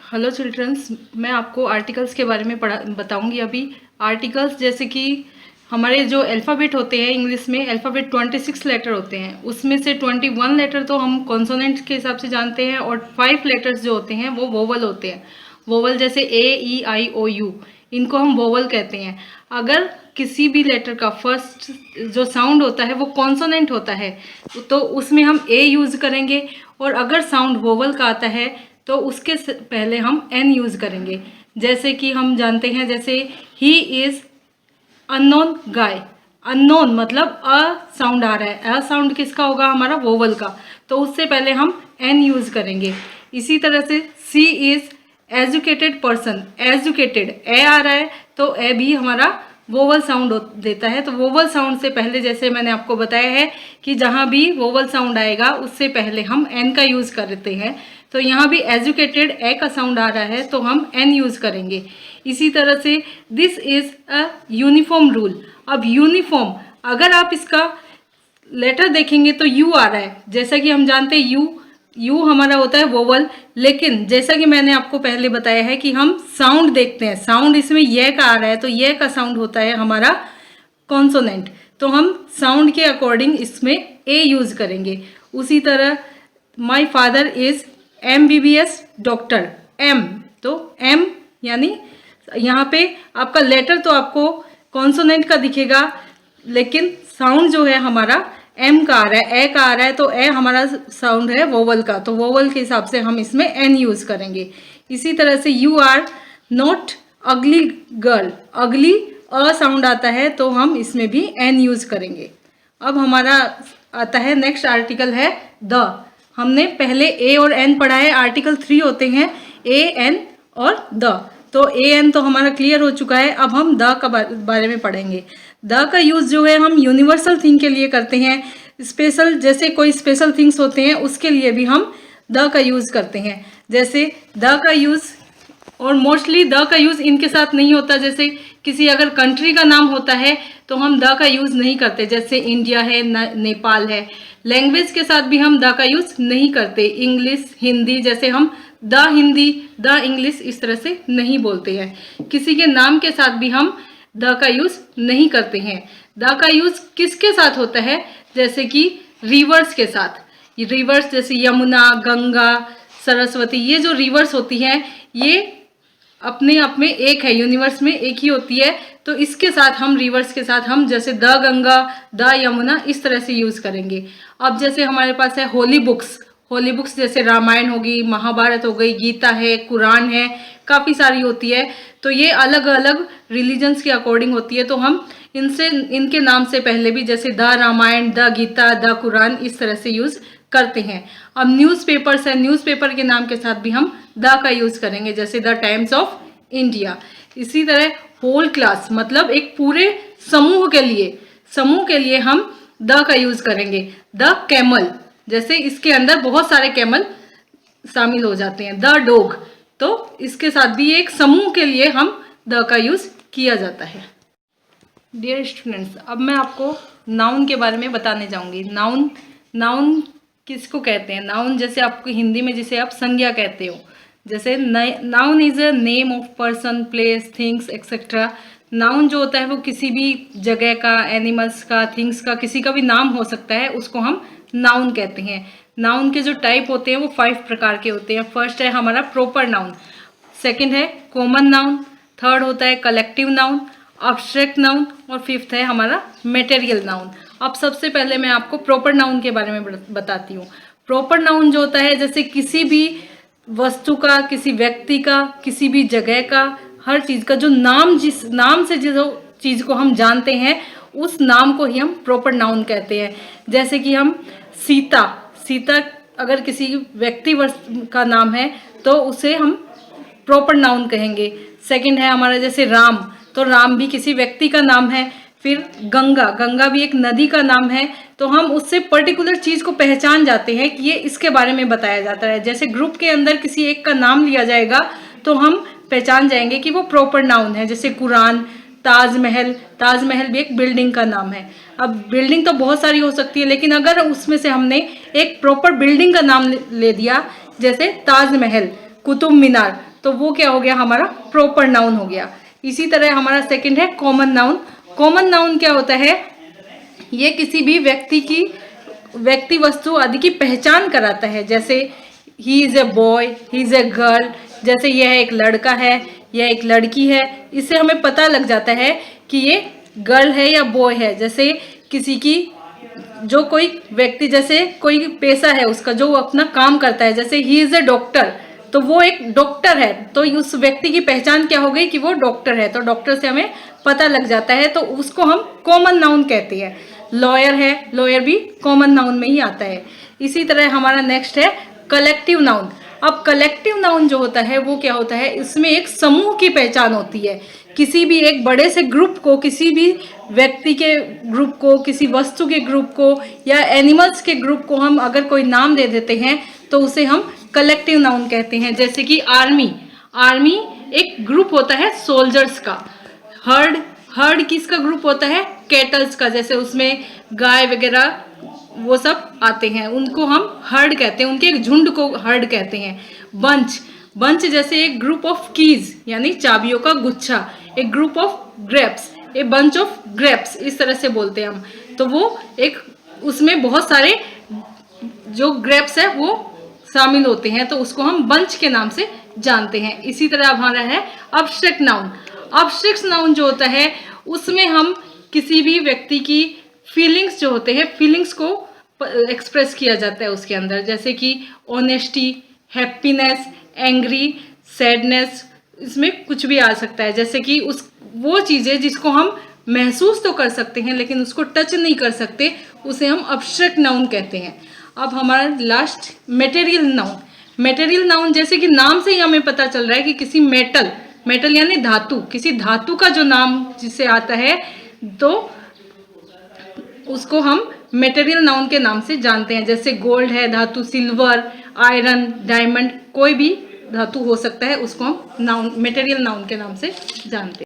Hello children's, मैं आपको articles के बारे में बताऊंगी अभी। आर्टिकल्स जैसे कि हमारे जो अल्फ़ाबेट होते हैं, इंग्लिश में अल्फ़ाबेट 26 लेटर होते हैं, उसमें से 21 लेटर तो हम कॉन्सोनेंट के हिसाब से जानते हैं और 5 लेटर्स जो होते हैं वो वोवल होते हैं। वोवल जैसे ए, ई, आई, ओ, यू, इनको हम वोवल कहते हैं। अगर किसी भी लेटर का फर्स्ट जो साउंड होता है वो कॉन्सोनेंट होता है तो उसमें हम ए यूज़ करेंगे, और अगर साउंड वोवल का आता है तो उसके पहले हम एन यूज़ करेंगे। जैसे कि हम जानते हैं, जैसे he is unknown guy. Unknown मतलब अ साउंड आ रहा है, अ साउंड किसका होगा? हमारा वोवल का, तो उससे पहले हम एन यूज़ करेंगे। इसी तरह से सी इज़ एजुकेटेड पर्सन। एजुकेटेड ए आ रहा है तो ए भी हमारा वोवल साउंड देता है। तो वोवल साउंड से पहले, जैसे मैंने आपको बताया है कि जहाँ भी वोवल साउंड आएगा उससे पहले हम एन का यूज़ करते हैं। तो यहाँ भी एजुकेटेड ए का साउंड आ रहा है तो हम एन यूज़ करेंगे। इसी तरह से this is a uniform rule. अब यूनिफॉर्म, अगर आप इसका लेटर देखेंगे तो यू आ रहा है। जैसा कि हम जानते हैं यू हमारा होता है वोवल, लेकिन जैसा कि मैंने आपको पहले बताया है कि हम साउंड देखते हैं। साउंड इसमें ये का आ रहा है तो ये का साउंड होता है हमारा कॉन्सोनेंट, तो हम साउंड के अकॉर्डिंग इसमें ए यूज़ करेंगे। उसी तरह my father is MBBS doctor. M, तो एम यानी यहाँ पे आपका लेटर तो आपको कॉन्सोनेंट का दिखेगा, लेकिन साउंड जो है हमारा एम का आ रहा है, ए का आ रहा है, तो ए हमारा साउंड है वोवल का, तो वोवल के हिसाब से हम इसमें एन यूज़ करेंगे। इसी तरह से यू आर नॉट अगली गर्ल। अगली अ साउंड आता है तो हम इसमें भी एन यूज़ करेंगे। अब हमारा आता है नेक्स्ट आर्टिकल है द। हमने पहले ए और एन पढ़ा है, आर्टिकल 3 होते हैं ए, एन और द। तो ए एन तो हमारा क्लियर हो चुका है। अब हम द का बारे में पढ़ेंगे। द का यूज़ जो है हम यूनिवर्सल थिंग के लिए करते हैं। स्पेशल, जैसे कोई स्पेशल थिंग्स होते हैं उसके लिए भी हम द का यूज़ करते हैं। जैसे द का यूज़, और मोस्टली द का यूज़ इनके साथ नहीं होता। जैसे किसी अगर कंट्री का नाम होता है तो हम द का यूज़ नहीं करते, जैसे इंडिया है, नेपाल है। लैंग्वेज के साथ भी हम द का यूज़ नहीं करते। इंग्लिश, हिंदी, जैसे हम द हिंदी, द इंग्लिश इस तरह से नहीं बोलते हैं। किसी के नाम के साथ भी हम द का यूज़ नहीं करते हैं। द का यूज़ किसके साथ होता है? जैसे कि रिवर्स के साथ। रिवर्स जैसे यमुना, गंगा, सरस्वती, ये जो रिवर्स होती हैं ये अपने आप में एक है, यूनिवर्स में एक ही होती है। तो इसके साथ हम, रिवर्स के साथ हम, जैसे द गंगा, द यमुना, इस तरह से यूज़ करेंगे। अब जैसे हमारे पास है होली बुक्स। होली बुक्स जैसे रामायण होगी, महाभारत हो गई, गीता है, कुरान है, काफ़ी सारी होती है। तो ये अलग अलग रिलीजन्स के अकॉर्डिंग होती है, तो हम इनके नाम से पहले भी जैसे the Ramayan, the Gita, the Quran इस तरह से यूज़ करते हैं। अब न्यूज़पेपर्स है, न्यूज़पेपर के नाम के साथ भी हम द का यूज़ करेंगे, जैसे द टाइम्स ऑफ इंडिया। इसी तरह होल क्लास मतलब एक पूरे समूह के लिए हम द का यूज़ करेंगे। द कैमल, जैसे इसके अंदर बहुत सारे कैमल शामिल हो जाते हैं। द डॉग, तो इसके साथ भी एक समूह के लिए हम द का यूज़ किया जाता है। डियर स्टूडेंट्स, अब मैं आपको नाउन के बारे में बताने जाऊंगी। नाउन किसको कहते हैं? नाउन जैसे आपको हिंदी में जिसे आप संज्ञा कहते हो, जैसे noun is a name of person, place, things etcetera. Noun जो होता है वो किसी भी जगह का, एनिमल्स का, थिंग्स का, किसी का भी नाम हो सकता है, उसको हम नाउन कहते हैं। नाउन के जो टाइप होते हैं वो 5 प्रकार के होते हैं। फर्स्ट है हमारा प्रॉपर नाउन, सेकंड है कॉमन नाउन, थर्ड होता है कलेक्टिव नाउन, अब्स्ट्रैक्ट नाउन, और फिफ्थ है हमारा मटेरियल नाउन। अब सबसे पहले मैं आपको प्रॉपर नाउन के बारे में बताती हूँ। प्रॉपर नाउन जो होता है, जैसे किसी भी वस्तु का, किसी व्यक्ति का, किसी भी जगह का, हर चीज़ का जो नाम, जिस नाम से जिस चीज़ को हम जानते हैं उस नाम को ही हम प्रॉपर नाउन कहते हैं। जैसे कि हम सीता अगर किसी व्यक्ति का नाम है तो उसे हम प्रॉपर नाउन कहेंगे। सेकंड है हमारा जैसे राम, तो राम भी किसी व्यक्ति का नाम है। फिर गंगा भी एक नदी का नाम है, तो हम उससे पर्टिकुलर चीज़ को पहचान जाते हैं कि ये इसके बारे में बताया जाता है। जैसे ग्रुप के अंदर किसी एक का नाम लिया जाएगा तो हम पहचान जाएंगे कि वो प्रॉपर नाउन है। जैसे कुरान, ताजमहल भी एक बिल्डिंग का नाम है। अब बिल्डिंग तो बहुत सारी हो सकती है, लेकिन अगर उसमें से हमने एक प्रॉपर बिल्डिंग का नाम ले दिया, जैसे ताजमहल, कुतुब मीनार, तो वो क्या हो गया, हमारा प्रॉपर नाउन हो गया। इसी तरह हमारा सेकंड है कॉमन नाउन। कॉमन नाउन क्या होता है, ये किसी भी व्यक्ति वस्तु आदि की पहचान कराता है। जैसे he is a boy, he is a girl, जैसे यह एक लड़का है, यह एक लड़की है, इससे हमें पता लग जाता है कि ये गर्ल है या बॉय है। जैसे किसी की जो कोई व्यक्ति, जैसे कोई पेशा है उसका, जो अपना काम करता है, जैसे ही इज ए डॉक्टर, तो वो एक डॉक्टर है, तो उस व्यक्ति की पहचान क्या हो गई कि वो डॉक्टर है, तो डॉक्टर से हमें पता लग जाता है, तो उसको हम कॉमन नाउन कहते हैं। लॉयर है, लॉयर भी कॉमन नाउन में ही आता है। इसी तरह हमारा नेक्स्ट है कलेक्टिव नाउन। अब कलेक्टिव नाउन जो होता है वो क्या होता है, इसमें एक समूह की पहचान होती है। किसी भी एक बड़े से ग्रुप को, किसी भी व्यक्ति के ग्रुप को, किसी वस्तु के ग्रुप को या एनिमल्स के ग्रुप को हम अगर कोई नाम दे देते हैं तो उसे हम कलेक्टिव नाउन कहते हैं। जैसे कि आर्मी, आर्मी एक ग्रुप होता है सोल्जर्स का। हर्ड किसका ग्रुप होता है, कैटल्स का, जैसे उसमें गाय वगैरह वो सब आते हैं, उनको हम हर्ड कहते हैं, उनके एक झुंड को हर्ड कहते हैं। बंच जैसे एक ग्रुप ऑफ कीज यानी चाबियों का गुच्छा, एक group of grapes, a bunch of grapes, इस तरह से बोलते हैं हम। तो वो एक, उसमें बहुत सारे जो ग्रेप्स है वो शामिल होते हैं, तो उसको हम बंच के नाम से जानते हैं। इसी तरह हमारा है अब्स्ट्रैक्ट नाउन। अब्स्ट्रैक्ट नाउन जो होता है उसमें हम किसी भी व्यक्ति की फीलिंग्स जो होते हैं, फीलिंग्स को एक्सप्रेस किया जाता है उसके अंदर। जैसे कि ऑनेस्टी, हैप्पीनेस, एंग्री, सैडनेस, इसमें कुछ भी आ सकता है। जैसे कि वो चीज़ें जिसको हम महसूस तो कर सकते हैं लेकिन उसको टच नहीं कर सकते, उसे हम अब्स्ट्रैक्ट नाउन कहते हैं। अब हमारा last material noun. Material noun जैसे कि नाम से ही हमें पता चल रहा है कि किसी मेटल यानी धातु, किसी धातु का जो नाम जिससे आता है तो उसको हम मटेरियल नाउन के नाम से जानते हैं। जैसे गोल्ड है धातु, सिल्वर, आयरन, डायमंड, कोई भी धातु हो सकता है, उसको हम मटेरियल नाउन के नाम से जानते हैं।